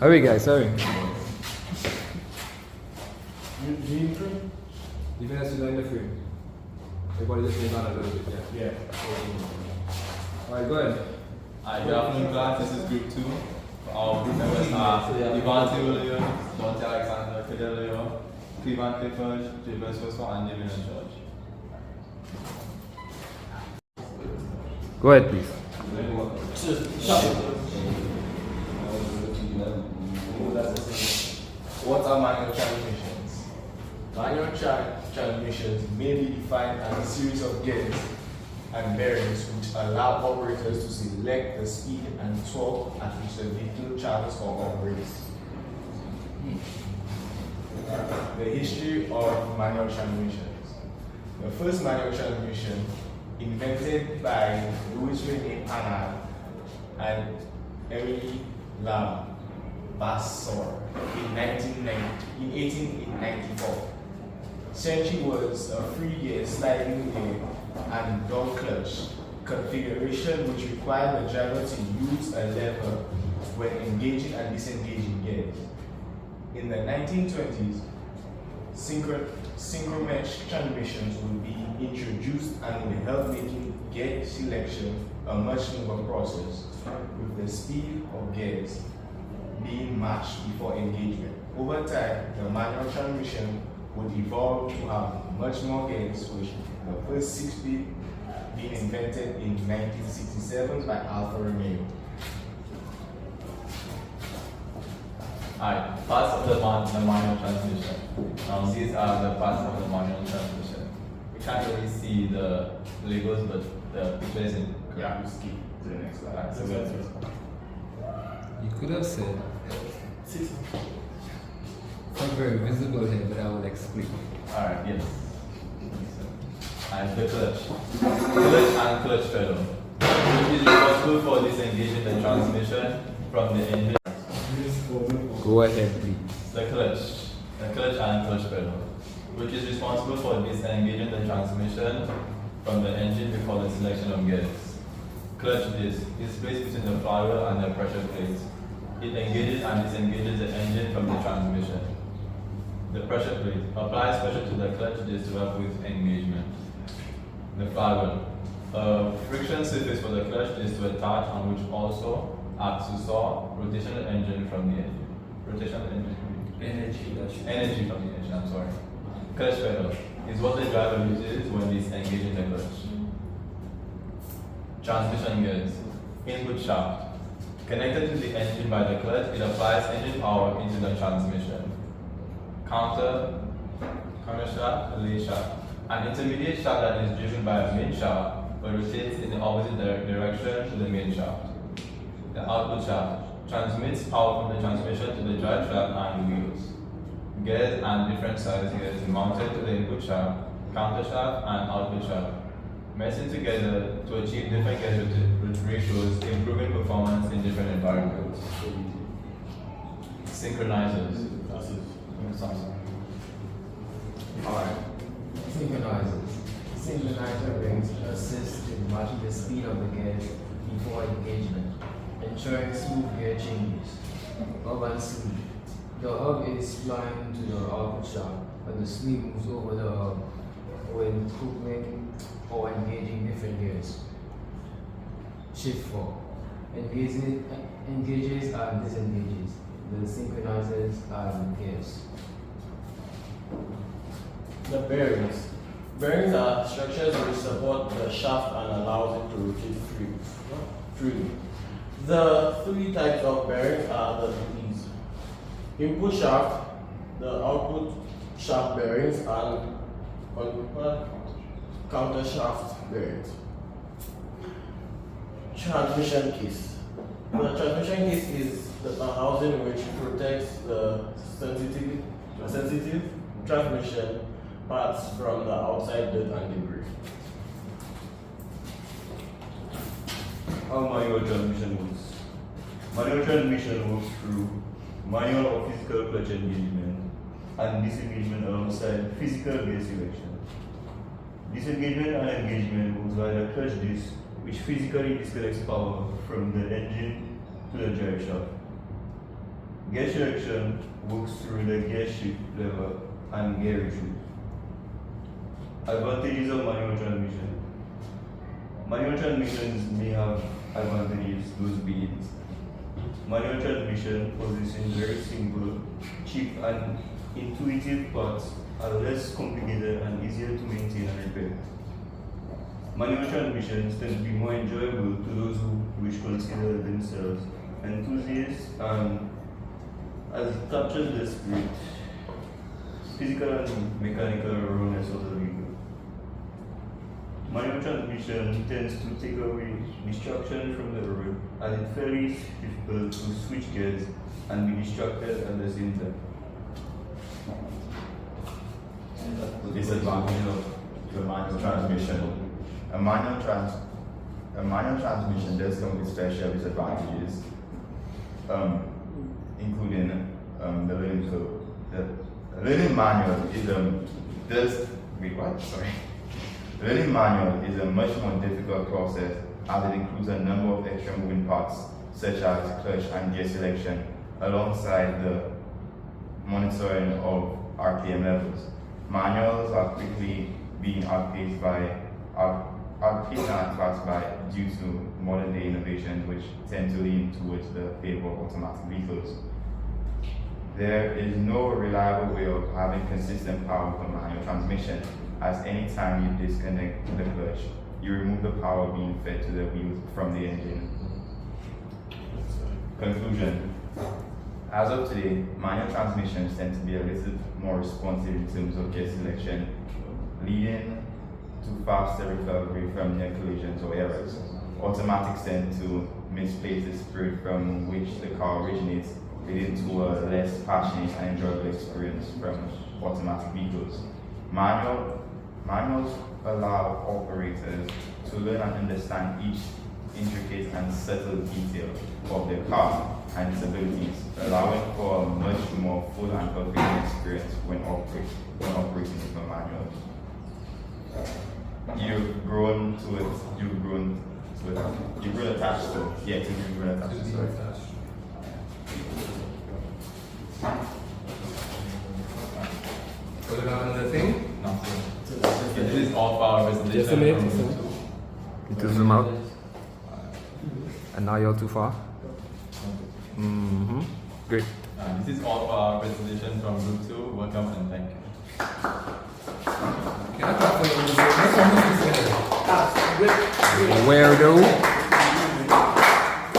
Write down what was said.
Hurry guys, hurry. You can sit in the frame. Everybody just lean on a little bit, yeah. Alright, go ahead. Good afternoon class, this is group 2. Our group members are Devante Williams, Dante Alexander, Fidelio, Cleveland Clifford, Jabez Fosco, and David and George. Go ahead please. What are manual transmissions? Manual transmissions may be defined as a series of gears and bearings which allow operators to select the speed and torque at which the vehicle travels or operates. The history of manual transmissions. The first manual transmission, invented by Louis Rene Anna and Emily Lavasseur in 1894. Century was a free-gear sliding wheel and door clutch configuration which required the driver to use a lever when engaging and disengaging gears. In the 1920s, synchromesh transmissions will be introduced and will help making gear selection a much smoother process, with the speed of gears being matched before engagement. Over time, the manual transmission would evolve to have much more gears, with the first 6 speed being invented in 1967 by Alfa Romeo. Alright, parts of the manual transmission. These are the parts of the manual transmission. We can't really see the labels, but the picture is in. Yeah, we skip to the next slide. Alright, so good. You could have said not very visible here, but I will explain. Alright, yes. And the clutch. Clutch and clutch pedal, which is responsible for disengaging the transmission from the engine. Go ahead please. The clutch and clutch pedal, which is responsible for disengaging the transmission from the engine before the selection of gears. Clutch disc is placed between the flywheel and the pressure plate. It engages and disengages the engine from the transmission. The pressure plate applies pressure to the clutch disc to help with engagement. The flywheel, a friction surface for the clutch disc to attach on which also acts to saw rotational engine from the engine. Rotational engine. Energy from the engine, I'm sorry. Clutch pedal is what the driver uses when he's engaging the clutch. Transmission gears. Input shaft. Connected to the engine by the clutch, it applies engine power into the transmission. Counter shaft, relay shaft. An intermediate shaft that is driven by a main shaft but rotates in the opposite direction to the main shaft. The output shaft transmits power from the transmission to the drive shaft and the wheels. Gears and different size gears mounted to the input shaft, counter shaft, and output shaft, meshing together to achieve different gear ratios, improving performance in different environments. Synchronizers. Alright. Synchronizers. Synchronizer rings assist in matching the speed of the gears before engagement, ensuring smooth gear changes. Hub and sleeve. The hub is flying to the output shaft, and the sleeve moves over the hub when coupling or engaging different gears. Shift 4. Engages and disengages the synchronizers and gears. The bearings. Bearings are structures which support the shaft and allows it to rotate freely. The 3 types of bearings are these: input shaft, the output shaft bearings, and counter shaft bearings. Transmission case. The transmission case is a housing which protects the sensitive transmission parts from the outside dirt and debris. How manual transmission works. Manual transmission works through manual or physical clutch engagement and disengagement alongside physical gear selection. Disengagement and engagement works by the clutch disc, which physically disconnects power from the engine to the drive shaft. Gear selection works through the gear shift lever and gear retreat. Advantages of manual transmission. Manual transmissions may have advantages, those being manual transmission possessing very simple, cheap and intuitive parts are less complicated and easier to maintain and repair. Manual transmissions tend to be more enjoyable to those who which consider themselves enthusiasts and as it captures the spirit, physical and mechanical rawness of the vehicle. Manual transmission tends to take away distraction from the road as it's fairly difficult to switch gears and be distracted at the same time. Disadvantage of the manual transmission. A manual transmission does come with special disadvantages, including the learning curve. The learning manual is The learning manual is a much more difficult process as it includes a number of extra moving parts such as clutch and gear selection alongside the monitoring of RPM levels. Manuals are quickly being outpaced due to modern day innovations which tend to lean towards the favor of automatic vehicles. There is no reliable way of having consistent power with a manual transmission, as any time you disconnect the clutch, you remove the power being fed to the wheels from the engine. Conclusion. As of today, manual transmissions tend to be a little more responsive in terms of gear selection, leading to faster recovery from near collisions or errors. Automatics tend to misplace the spirit from which the car originates, leading to a less passionate and enjoyable experience from automatic vehicles. Manuals allow operators to learn and understand each intricate and subtle detail of their car and its abilities, allowing for a much more full and fulfilling experience when operating with a manual. You've grown attached to it. Yeah, you've grown attached to it. Was it another thing? Nothing. This is all power presentation. Just a minute. from Just a Route minute. 2. Need to zoom out. And now you're too far. Great. This is all power presentation from Route 2. Welcome and thank you. Where though?